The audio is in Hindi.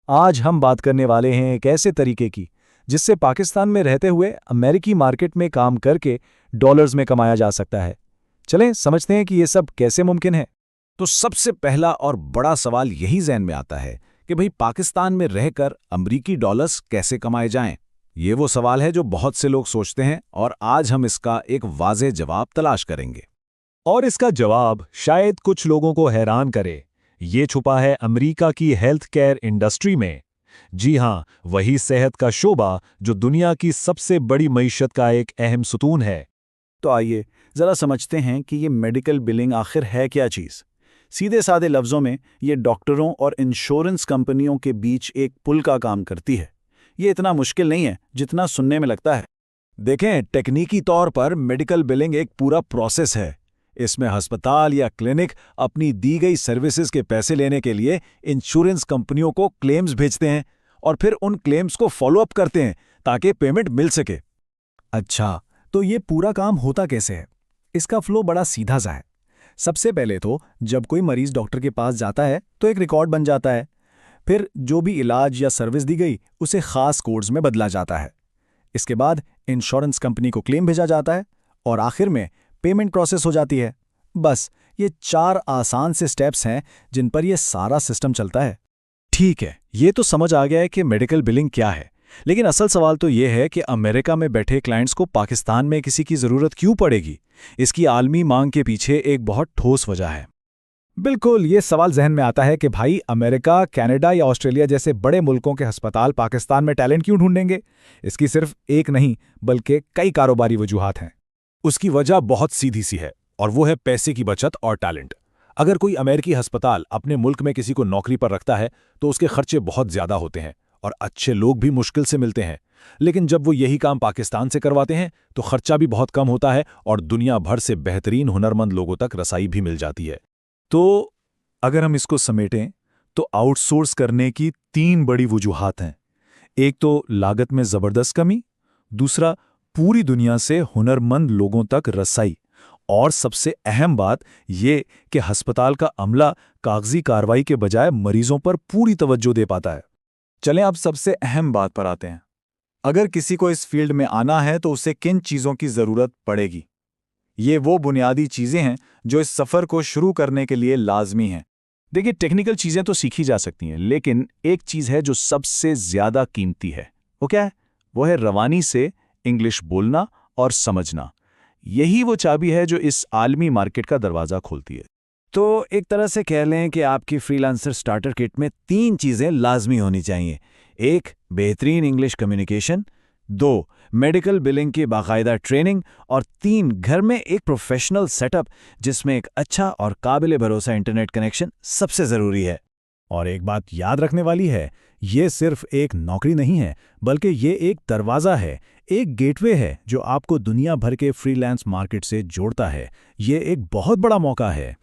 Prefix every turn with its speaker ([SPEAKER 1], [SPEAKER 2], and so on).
[SPEAKER 1] आज हम बात करने वाले हैं एक ऐसे तरीके की जिससे पाकिस्तान में रहते हुए अमेरिकी मार्केट में काम करके डॉलर्स में कमाया जा सकता है। चलें समझते हैं कि ये सब कैसे मुमकिन है।
[SPEAKER 2] तो सबसे पहला और बड़ा सवाल यही ज़हन में आता है कि भाई पाकिस्तान में रहकर अमरीकी डॉलर्स कैसे कमाए जाएं। ये वो सवाल है जो बहुत से लोग सोचते हैं और आज हम इसका एक वाज़ेह जवाब तलाश करेंगे।
[SPEAKER 1] और इसका जवाब शायद कुछ लोगों को हैरान करे। ये छुपा है अमेरिका की हेल्थ केयर इंडस्ट्री में। जी हां, वही सेहत का शोबा जो दुनिया की सबसे बड़ी मईशत का एक अहम सुतून है।
[SPEAKER 3] तो आइए ज़रा समझते हैं कि ये मेडिकल बिलिंग आखिर है क्या चीज़। सीधे सादे लफ्ज़ों में ये डॉक्टरों और इंश्योरेंस कंपनियों के बीच एक पुल का काम करती है। ये इतना मुश्किल नहीं है जितना सुनने में लगता है।
[SPEAKER 2] देखें, टेक्निकी तौर पर मेडिकल बिलिंग एक पूरा प्रोसेस है। इसमें अस्पताल या क्लिनिक अपनी दी गई सर्विसेज के पैसे लेने के लिए इंश्योरेंस कंपनियों को क्लेम्स भेजते हैं और फिर उन क्लेम्स को फॉलो अप करते हैं ताकि पेमेंट मिल सके।
[SPEAKER 1] अच्छा, तो ये पूरा काम होता कैसे है? इसका फ्लो बड़ा सीधा सा है। सबसे पहले तो जब कोई मरीज डॉक्टर के पास जाता है तो एक रिकॉर्ड बन जाता है। फिर जो भी इलाज या सर्विस दी गई उसे खास कोड्स में बदला जाता है। इसके बाद इंश्योरेंस कंपनी को क्लेम भेजा जाता है और आखिर में पेमेंट प्रोसेस हो जाती है। बस ये 4 आसान से स्टेप्स हैं जिन पर यह सारा सिस्टम चलता है।
[SPEAKER 2] ठीक है, ये तो समझ आ गया है कि मेडिकल बिलिंग क्या है, लेकिन असल सवाल तो ये है कि अमेरिका में बैठे क्लाइंट्स को पाकिस्तान में किसी की ज़रूरत क्यों पड़ेगी? इसकी आलमी मांग के पीछे एक बहुत ठोस वजह है।
[SPEAKER 1] बिल्कुल, ये सवाल जहन में आता है कि भाई अमेरिका, कनाडा या ऑस्ट्रेलिया जैसे बड़े मुल्कों के अस्पताल पाकिस्तान में टैलेंट क्यों ढूंढेंगे? इसकी सिर्फ एक नहीं बल्कि कई कारोबारी वजूहात हैं।
[SPEAKER 2] उसकी वजह बहुत सीधी सी है और वो है पैसे की बचत और टैलेंट। अगर कोई अमेरिकी अस्पताल अपने मुल्क में किसी को नौकरी पर रखता है तो उसके खर्चे बहुत ज़्यादा होते हैं और अच्छे लोग भी मुश्किल से मिलते हैं। लेकिन जब वो यही काम पाकिस्तान से करवाते हैं तो खर्चा भी बहुत कम होता है और दुनिया भर से बेहतरीन हुनरमंद लोगों तक रसाई भी मिल जाती है।
[SPEAKER 1] तो अगर हम इसको समेटें तो आउटसोर्स करने की 3 बड़ी वजूहात हैं। एक तो लागत में ज़बरदस्त कमी, दूसरा पूरी दुनिया से हुनरमंद लोगों तक रसाई, और सबसे अहम बात ये कि अस्पताल का अमला कागजी कार्रवाई के बजाय मरीजों पर पूरी तवज्जो दे पाता है।
[SPEAKER 3] चलें अब सबसे अहम बात पर आते हैं। अगर किसी को इस फील्ड में आना है तो उसे किन चीज़ों की ज़रूरत पड़ेगी? ये वो बुनियादी चीज़ें हैं जो इस सफ़र को शुरू करने के लिए लाजमी हैं।
[SPEAKER 2] देखिए, टेक्निकल चीज़ें तो सीखी जा सकती हैं, लेकिन एक चीज़ है जो सबसे ज़्यादा कीमती है। वो क्या है? वो है रवानी से इंग्लिश बोलना और समझना। यही वो चाबी है जो इस आलमी मार्केट का दरवाज़ा खोलती है।
[SPEAKER 3] तो एक तरह से कह लें कि आपकी फ्रीलांसर स्टार्टर किट में 3 चीज़ें लाजमी होनी चाहिए। 1 बेहतरीन इंग्लिश कम्युनिकेशन, 2 मेडिकल बिलिंग की बाकायदा ट्रेनिंग और 3 घर में एक प्रोफेशनल सेटअप जिसमें एक अच्छा और काबिल भरोसा इंटरनेट कनेक्शन सबसे ज़रूरी है।
[SPEAKER 1] और एक बात याद रखने वाली है, ये सिर्फ एक नौकरी नहीं है बल्कि ये एक दरवाज़ा है, एक गेटवे है जो आपको दुनिया भर के फ्रीलांस मार्केट से जोड़ता है। ये एक बहुत बड़ा मौका है।